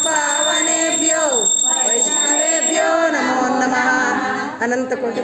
पावनेभ्यो वैष्णवेभ्यो नमो नमः। अनंतकोटि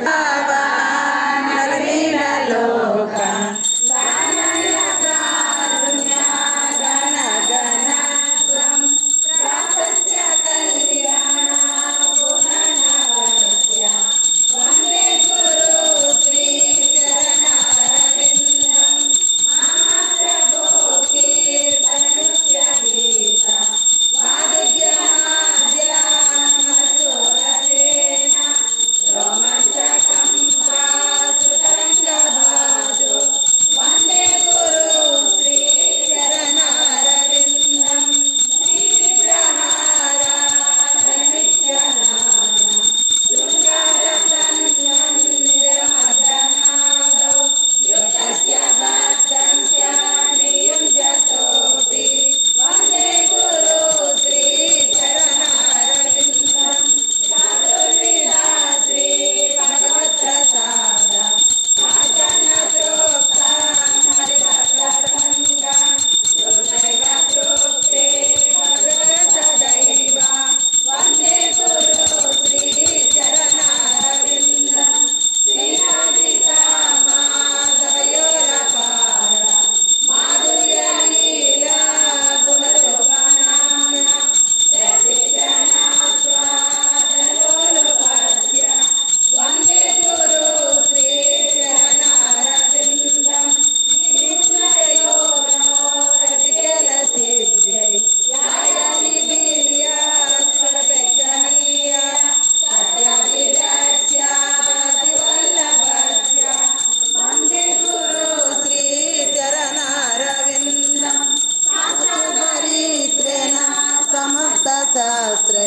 शास्त्रे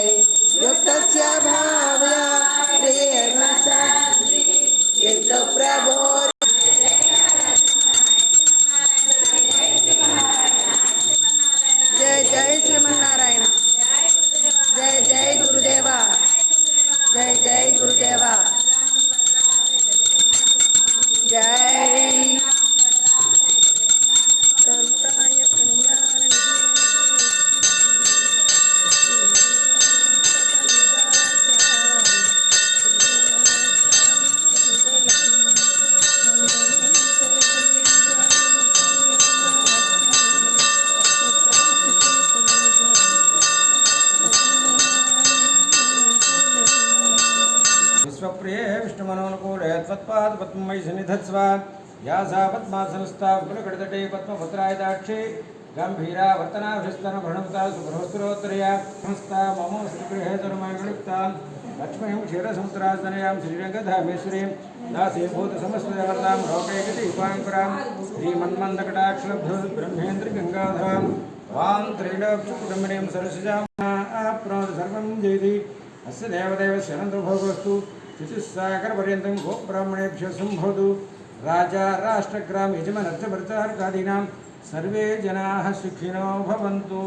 युक्तस्य भाव्या प्रेम प्रभो। जय जय श्रीमन्नारायण। जय जय गुरुदेवा। जय जय गुरुदेवा। जय विश्वप्रिये विष्णुमनोनुकूले त्वत्पाद पद्ममयि सन्निधत्स्व या सा पद्मासनस्था विपुलकटितटे पद्मभद्राय दाक्षी गम्भीरा वर्तनाभिस्तनभृणुक्ता सुबृहस्त्रोत्तरया संस्था मम श्रीगृहे धर्मयुक्ता लक्ष्मीं क्षीरसमुद्रासनयां श्रीरङ्गधामेश्वरीं दासीभूतसमस्तजगतां लोकैकति उपाङ्कुरां श्रीमन्मन्दकटाक्षलब्धो ब्रह्मेन्द्रगङ्गाधरां वां त्रीलोक्यकुटुम्बिनीं सरसिजां आप्नोति सर्वं जयति अस्य देवदेवस्य अनन्तभोगस्तु शिशुसागरपर्यन्तं गोब्राह्मणेभ्यः सम्भवतु। राजा राष्ट्रग्राम यजमानर्चभृतार्कादीनां सर्वे जनाः सुखिनो भवन्तु।